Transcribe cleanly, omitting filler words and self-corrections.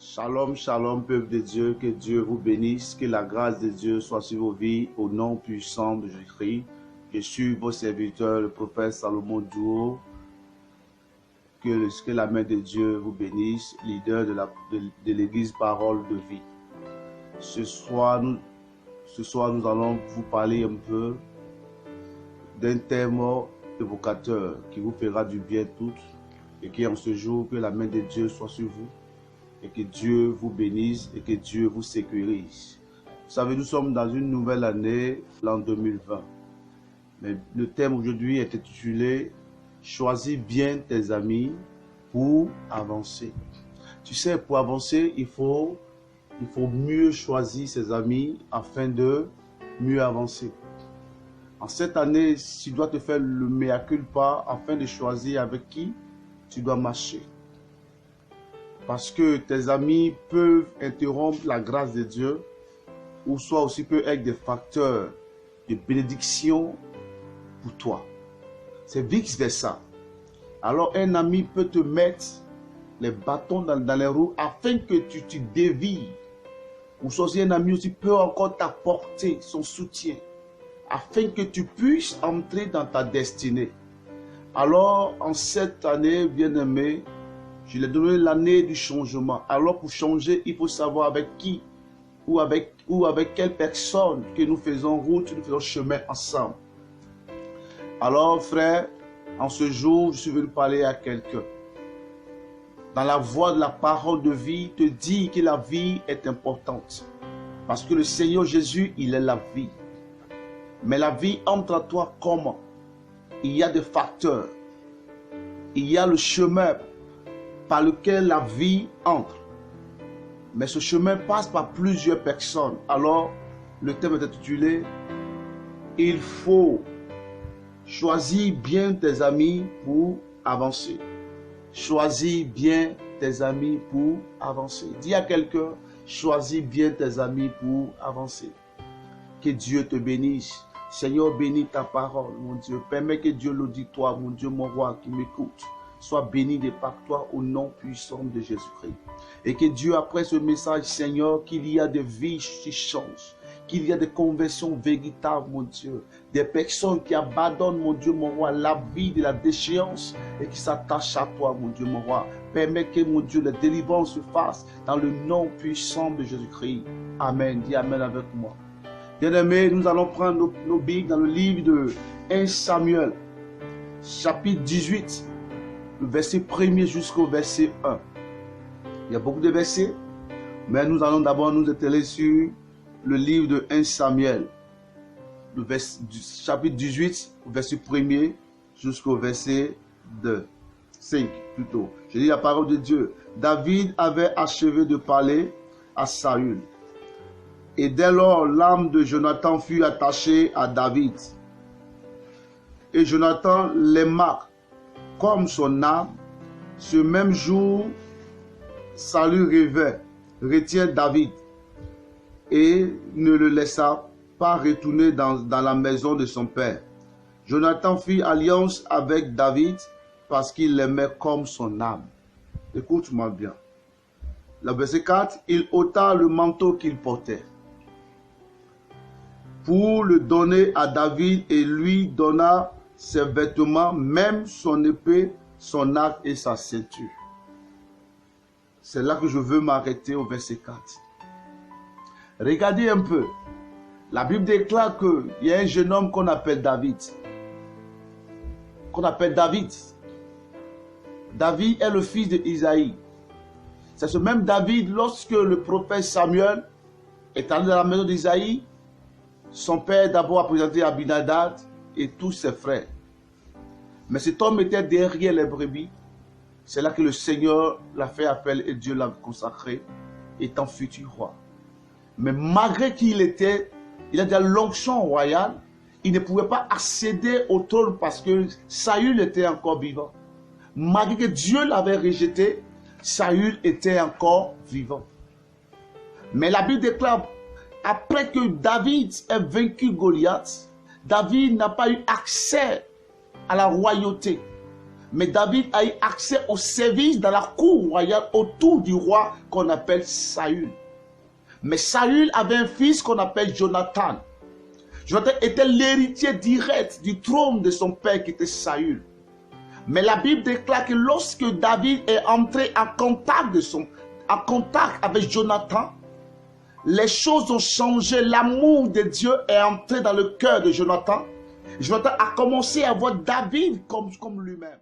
Shalom, shalom, peuple de Dieu, que Dieu vous bénisse, que la grâce de Dieu soit sur vos vies, au nom puissant de Jésus-Christ. Je suis vos serviteurs, le prophète Salomon Duo. Que la main de Dieu vous bénisse, leader de l'église Parole de Vie. Ce soir, nous allons vous parler un peu d'un thème évocateur qui vous fera du bien toutes et qui en ce jour, que la main de Dieu soit sur vous et que Dieu vous bénisse et que Dieu vous sécurise. Vous savez, nous sommes dans une nouvelle année, l'an 2020. Mais le thème aujourd'hui est intitulé « Choisis bien tes amis pour avancer ». Tu sais, pour avancer, il faut mieux choisir ses amis afin de mieux avancer. En cette année, tu dois te faire le mea culpa afin de choisir avec qui tu dois marcher. Parce que tes amis peuvent interrompre la grâce de Dieu ou soit aussi peuvent être des facteurs de bénédiction pour toi. C'est vice-versa. Alors un ami peut te mettre les bâtons dans les roues afin que tu te dévies. Ou soit un ami aussi peut encore t'apporter son soutien afin que tu puisses entrer dans ta destinée. Alors en cette année, bien-aimé, je l'ai donné l'année du changement. Alors pour changer, il faut savoir avec qui ou avec quelle personne que nous faisons route, nous faisons chemin ensemble. Alors frère, en ce jour, je suis venu parler à quelqu'un. Dans la voie de la parole de vie, te dit que la vie est importante. Parce que le Seigneur Jésus, il est la vie. Mais la vie entre à toi comment? Il y a des facteurs. Il y a le chemin par lequel la vie entre. Mais ce chemin passe par plusieurs personnes. Alors, le thème est intitulé « Il faut choisir bien tes amis pour avancer ». Choisis bien tes amis pour avancer. Dis à quelqu'un, choisis bien tes amis pour avancer. Que Dieu te bénisse. Seigneur, bénis ta parole, mon Dieu. Permets que Dieu l'auditoire, mon Dieu, mon roi, qui m'écoute, soit béni de par toi au nom puissant de Jésus-Christ. Et que Dieu, après ce message, Seigneur, qu'il y a des vies qui changent, qu'il y a des conversions véritables, mon Dieu, des personnes qui abandonnent, mon Dieu, mon roi, la vie de la déchéance et qui s'attachent à toi, mon Dieu, mon roi. Permets que, mon Dieu, la délivrance se fasse dans le nom puissant de Jésus-Christ. Amen. Dis Amen avec moi. Bien-aimés, nous allons prendre nos Bibles dans le livre de 1 Samuel, chapitre 18, le verset 1er jusqu'au verset 1. Il y a beaucoup de versets, mais nous allons d'abord nous étaler sur le livre de 1 Samuel, le chapitre 18, verset 1er jusqu'au verset 5 plutôt. Je lis la parole de Dieu. David avait achevé de parler à Saül. Et dès lors, l'âme de Jonathan fut attachée à David. Et Jonathan l'aima comme son âme. Ce même jour, Saül retient David et ne le laissa pas retourner dans la maison de son père. Jonathan fit alliance avec David parce qu'il l'aimait comme son âme. Écoute-moi bien. Le verset 4, il ôta le manteau qu'il portait pour le donner à David et lui donna ses vêtements, même son épée, son arc et sa ceinture. C'est là que je veux m'arrêter au verset 4. Regardez un peu. La Bible déclare qu'il y a un jeune homme qu'on appelle David. David est le fils d'Isaïe. C'est ce même David, lorsque le prophète Samuel est allé dans la maison d'Isaïe, son père d'abord a présenté Abinadab et tous ses frères. Mais cet homme était derrière les brebis. C'est là que le Seigneur l'a fait appel et Dieu l'a consacré, étant futur roi. Mais malgré qu'il a déjà l'onction royale, il ne pouvait pas accéder au trône parce que Saül était encore vivant. Malgré que Dieu l'avait rejeté, Saül était encore vivant. Mais la Bible déclare, après que David ait vaincu Goliath, David n'a pas eu accès à la royauté. Mais David a eu accès au service dans la cour royale autour du roi qu'on appelle Saül. Mais Saül avait un fils qu'on appelle Jonathan. Jonathan était l'héritier direct du trône de son père qui était Saül. Mais la Bible déclare que lorsque David est entré en contact avec Jonathan, les choses ont changé. L'amour de Dieu est entré dans le cœur de Jonathan. Jonathan a commencé à voir David comme lui-même.